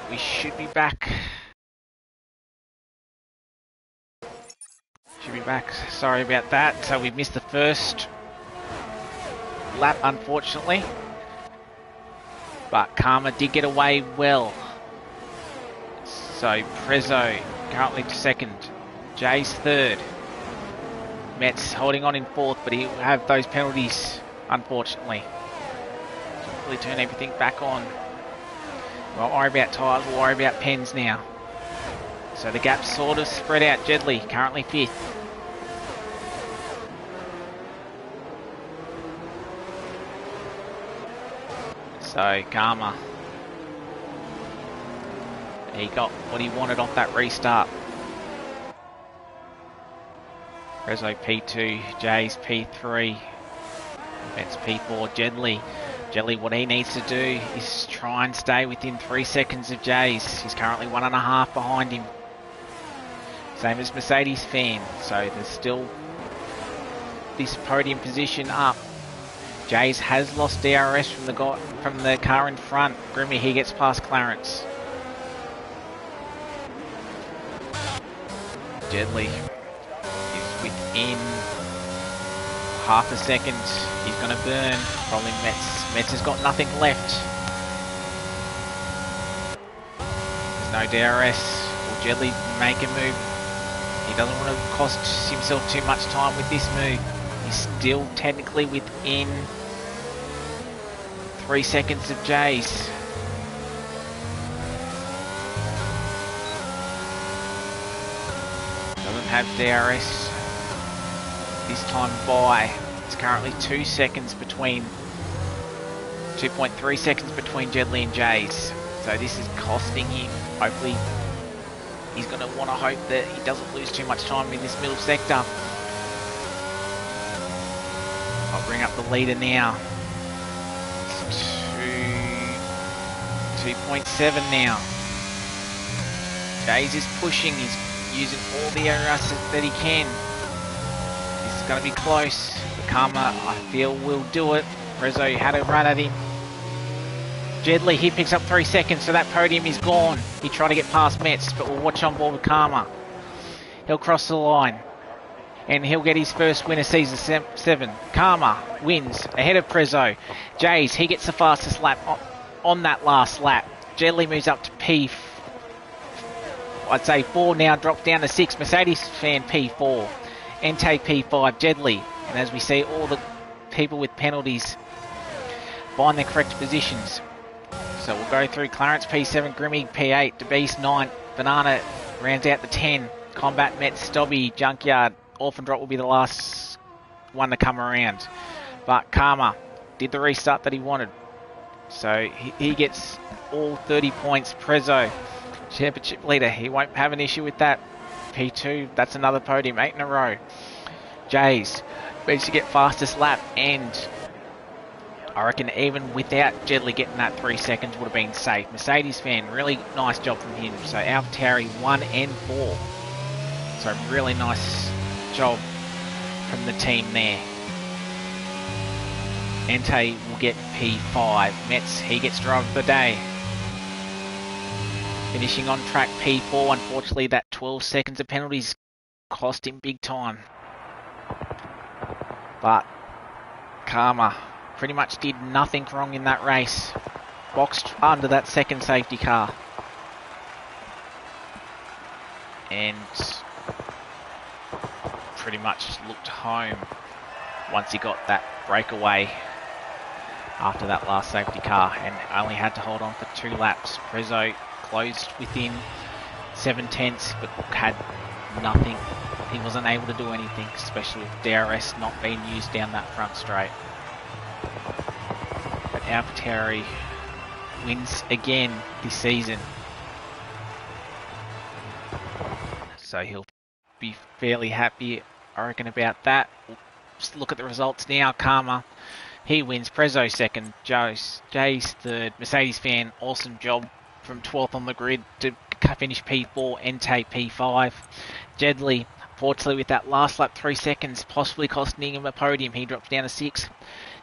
we should be back. Sorry about that. So we missed the first lap, unfortunately. But Karma did get away well. So Prezzo currently to second. Jay's third. Metz holding on in fourth, but he'll have those penalties, unfortunately. So really turn everything back on. We won't worry about tyres, we'll worry about pens now. So the gap's sort of spread out. Jedley currently fifth. So Karma, he got what he wanted off that restart. Prezzo P2, Jay's P3, Metz P4, Jedley, what he needs to do is try and stay within 3 seconds of Jay's. He's currently 1.5 behind him. Same as Mercedes fan, so there's still this podium position up. Jay's has lost DRS from the car in front. Grimmy, he gets past Clarence. Jedley is within half a second. He's going to burn. Probably Metz. Metz has got nothing left. There's no DRS. Will Jedley make a move? He doesn't want to cost himself too much time with this move. He's still technically within 3 seconds of Jay's. Doesn't have DRS this time by. It's currently 2 seconds between, 2.3 seconds between Jedley and Jay's. So this is costing him. Hopefully he's going to want to hope that he doesn't lose too much time in this middle sector. I'll bring up the leader now. 2.7 now. Jay's is pushing. He's using all the areas that he can. This is going to be close. Karma, I feel, will do it. Prezzo had a run at him. Jedley, he picks up 3 seconds, so that podium is gone. He tried to get past Metz, but we'll watch on board with Karma. He'll cross the line, and he'll get his first win of season 7. Karma wins ahead of Prezzo. Jay's, he gets the fastest lap on that last lap. Jedley moves up to I'd say 4 now, dropped down to 6. Mercedes fan P4. Entei P5. Jedley. And as we see, all the people with penalties find their correct positions. So we'll go through Clarence P7, Grimmy P8, DeBeast 9, Banana rounds out the 10, Combat Metz, Stobby, Junkyard, Orphan Drop will be the last one to come around. But Karma did the restart that he wanted. So he gets all 30 points. Prezzo, championship leader, he won't have an issue with that. P2, that's another podium, 8 in a row. Jay's managed to get fastest lap, and I reckon even without Jedley getting that 3 seconds would have been safe. Mercedes fan, really nice job from him. So AlphaTauri 1 and 4. So really nice job from the team there. Entei will get P5. Metz, he gets driver of the day. Finishing on track P4. Unfortunately, that 12 seconds of penalties cost him big time. But Karma pretty much did nothing wrong in that race. Boxed under that second safety car. And pretty much looked home once he got that breakaway after that last safety car, and only had to hold on for 2 laps. Prezzo closed within 7 tenths, but had nothing. He wasn't able to do anything, especially with DRS not being used down that front straight. But AlphaTauri wins again this season, so he'll be fairly happy, I reckon, about that. We'll just look at the results now. Karma, he wins. Prezzo second. Jay's third. Mercedes fan, awesome job from 12th on the grid to finish P4. Entei P5. Jedley, fortunately with that last lap, 3 seconds, possibly costing him a podium. He drops down to 6.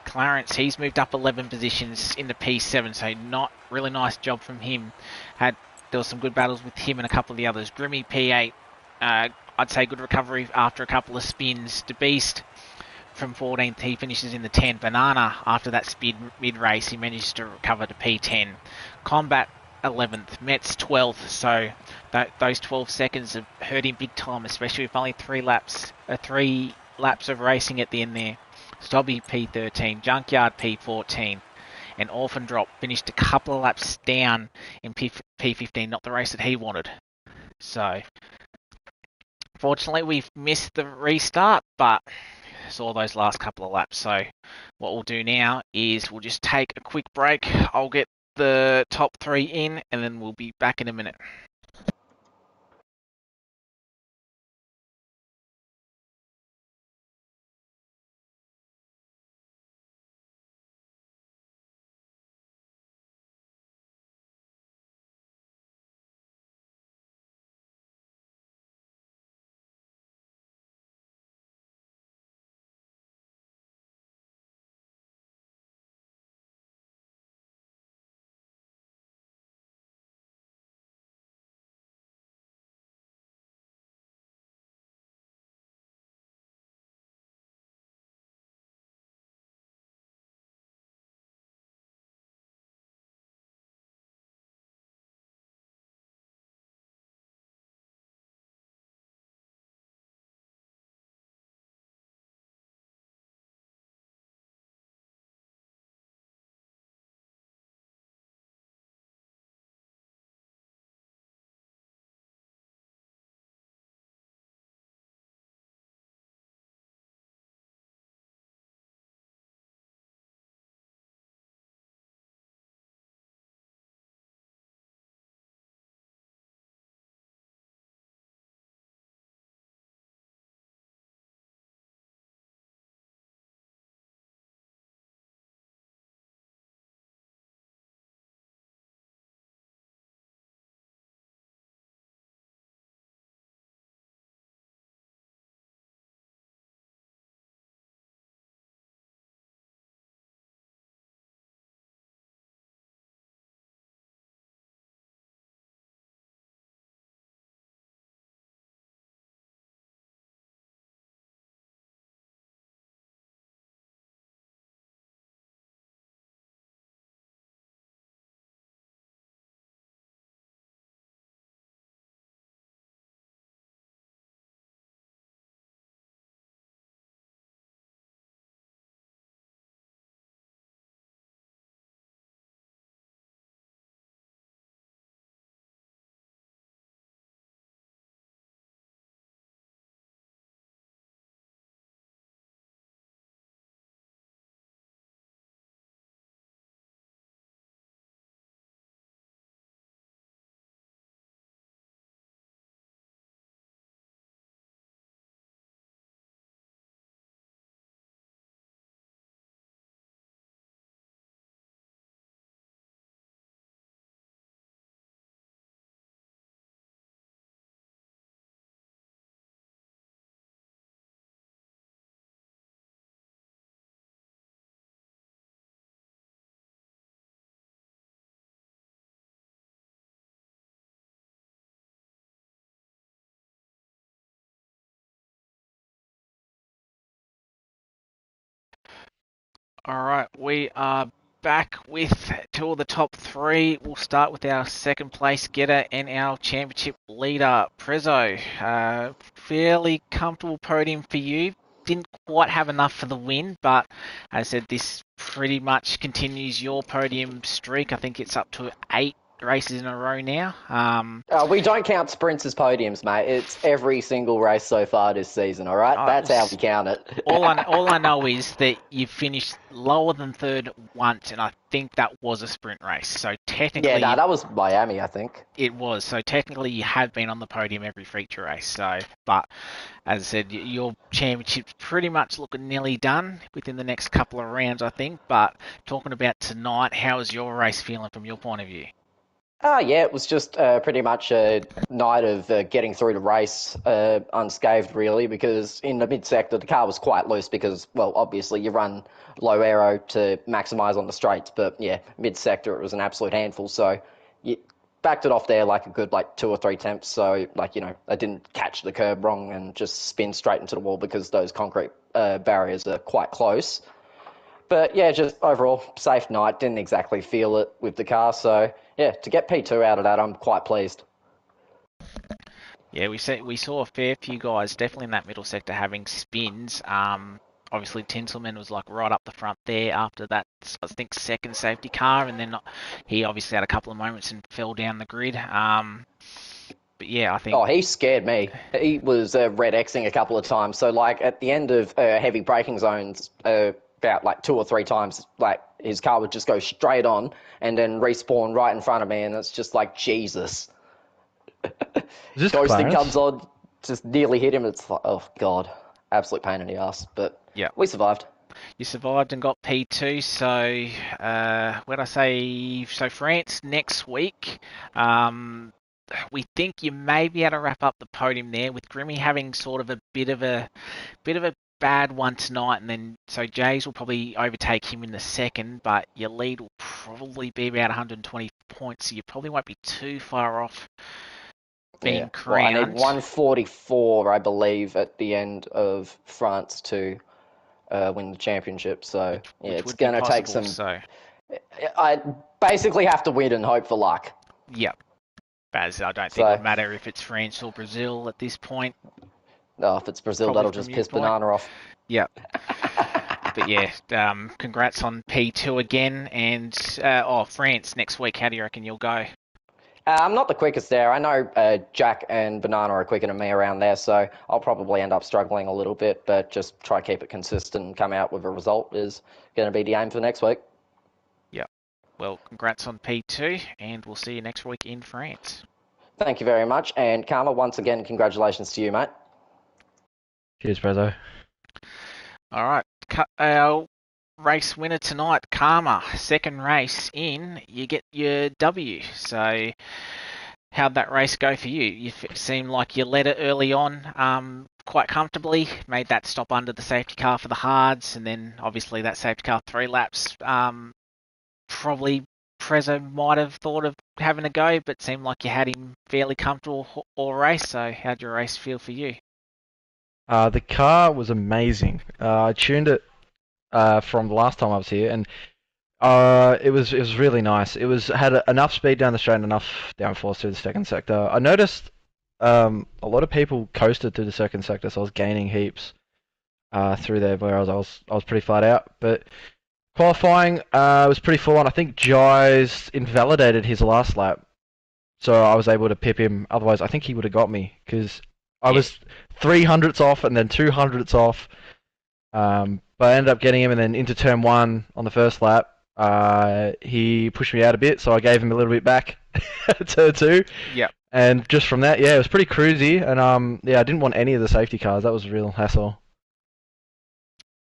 Clarence, he's moved up 11 positions into P7, so not really nice job from him. Had there was some good battles with him and a couple of the others. Grimmy P8, I'd say good recovery after a couple of spins. The Beast from 14th, he finishes in the 10. Banana, after that spin mid-race, he managed to recover to P10. Combat 11th, Mets 12th, so those 12 seconds have hurt him big time, especially with only 3 laps of racing at the end there. Stobby P13, Junkyard P14, and Orphan Drop finished a couple of laps down in P15, not the race that he wanted. So, fortunately, we've missed the restart, but saw those last couple of laps. So, what we'll do now is we'll just take a quick break. I'll get the top 3 in, and then we'll be back in a minute. Alright, we are back with 2 of the top 3. We'll start with our second place getter and our championship leader, Prezzo. Fairly comfortable podium for you. Didn't quite have enough for the win, but as I said, this pretty much continues your podium streak. I think it's up to 8 races in a row now. We don't count sprints as podiums, mate. It's every single race so far this season, all right? That's how we count it. all I know is that you finished lower than 3rd once, and I think that was a sprint race. So technically... Yeah, that was Miami, I think. It was. So technically you have been on the podium every feature race. So, but as I said, your championship's pretty much looking nearly done within the next couple of rounds, I think. But talking about tonight, how is your race feeling from your point of view? Yeah, it was just pretty much a night of getting through the race unscathed, really, because in the mid-sector, the car was quite loose because, well, obviously you run low aero to maximise on the straights, but yeah, mid-sector, it was an absolute handful. So backed it off there like a good 2 or 3 attempts. So I didn't catch the curb wrong and just spin straight into the wall because those concrete barriers are quite close. But yeah, just overall safe night. Didn't exactly feel it with the car. So yeah, to get P2 out of that, I'm quite pleased. Yeah, we saw a fair few guys definitely in that middle sector having spins. Obviously Tinselman was like right up the front there after that, I think, second safety car, and then he obviously had a couple of moments and fell down the grid. But yeah, I think. Oh, he scared me. He was red Xing a couple of times. So at the end of heavy braking zones, about 2 or 3 times, his car would just go straight on and then respawn right in front of me, and it's just like Jesus. Is this Ghosting Clarence? comes on, just nearly hit him. It's like, oh god, absolute pain in the ass. But yeah, we survived. You survived and got P2. So what'd I say? So France next week. We think you may be able to wrap up the podium there with Grimmy having sort of a bit of a bad one tonight, and then so Jays will probably overtake him in the second, but your lead will probably be about 120 points, so you probably won't be too far off being crowned. Well, I need 144, I believe, at the end of France to win the championship. So which it's going to take some. So I basically have to win and hope for luck. Yep. But I don't think it would matter if it's France or Brazil at this point. No, if it's Brazil, that'll just piss Banana off. Yep. But yeah, congrats on P2 again, and France next week. How do you reckon you'll go? I'm not the quickest there. I know Jack and Banana are quicker than me around there, so I'll probably end up struggling a little bit, but just try to keep it consistent and come out with a result is going to be the aim for next week. Yeah. Well, congrats on P2, and we'll see you next week in France. Thank you very much, and Karma, once again, congratulations to you, mate. Cheers, Prezzo. All right. Our race winner tonight, Karma, second race in, you get your W. So how'd that race go for you? You seemed like you led it early on quite comfortably, made that stop under the safety car for the hards, and then obviously that safety car 3 laps. Probably Prezzo might have thought of having a go, but seemed like you had him fairly comfortable all race. So how'd your race feel for you? The car was amazing. I tuned it from the last time I was here, and it was really nice. It had enough speed down the straight and enough downforce through the second sector. I noticed a lot of people coasted through the second sector, so I was gaining heaps through there, whereas I was pretty flat out. But qualifying was pretty full on. I think Jais invalidated his last lap, so I was able to pip him. Otherwise, I think he would have got me because I was 300ths off and then 200ths off. But I ended up getting him, and then into turn 1 on the first lap, he pushed me out a bit, so I gave him a little bit back at turn 2. Yeah. And just from that, yeah, it was pretty cruisy, and I didn't want any of the safety cars. That was a real hassle.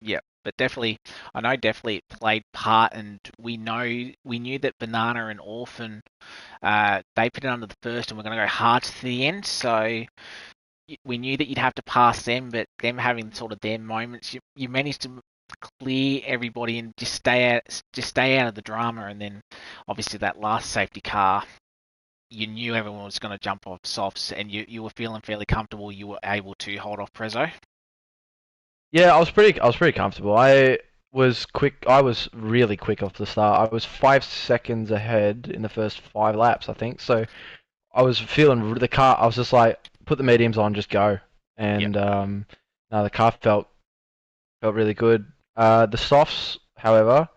Yeah, but definitely it played part, and we knew that Banana and Orphan, they put it under the first, and we're going to go hard to the end, so we knew that you'd have to pass them, but them having sort of their moments, you managed to clear everybody and just stay out of the drama. And then obviously that last safety car, you knew everyone was going to jump off softs, and you were feeling fairly comfortable. You were able to hold off Prezzo. Yeah, I was pretty comfortable. I was quick. I was really quick off the start. I was 5 seconds ahead in the first 5 laps, I think. So I was feeling the car. I was just like, put the mediums on, just go. And no, the car felt really good. The softs, however,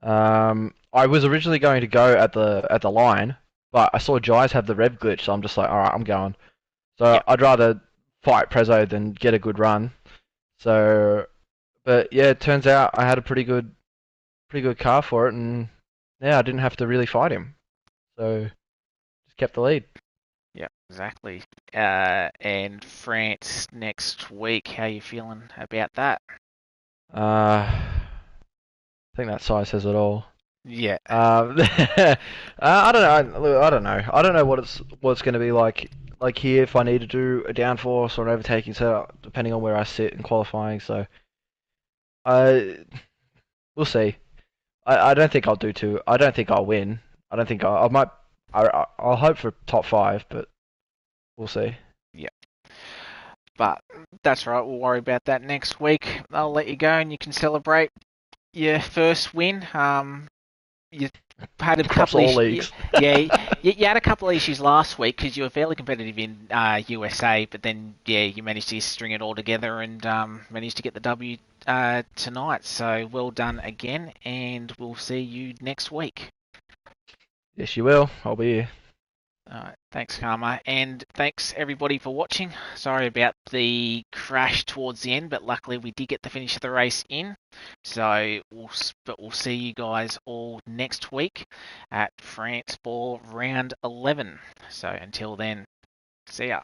I was originally going to go at the line, but I saw Jais have the rev glitch, so I'm just like, all right, I'm going. So I'd rather fight Prezzo than get a good run. So, but yeah, it turns out I had a pretty good car for it, and yeah, I didn't have to really fight him. So just kept the lead. Yeah, exactly. And France next week, how you feeling about that? I think that size says it all. Yeah. I don't know. I don't know what it's going to be like here if I need to do a downforce or an overtaking setup, depending on where I sit in qualifying. So, we'll see. I don't think I'll do too. I don't think I'll win. I don't think I might. I'll hope for top 5, but we'll see. But that's right, we'll worry about that next week. I'll let you go and you can celebrate your first win. You had a Across couple all of leagues. you had a couple of issues last week because you were fairly competitive in USA, but then you managed to string it all together and managed to get the W tonight. So well done again, and we'll see you next week. Yes, you will. I'll be here. Alright, thanks, Karma, and thanks everybody for watching. Sorry about the crash towards the end, but luckily we did get the finish of the race in. So we'll see you guys all next week at France for round 11. So until then, see ya.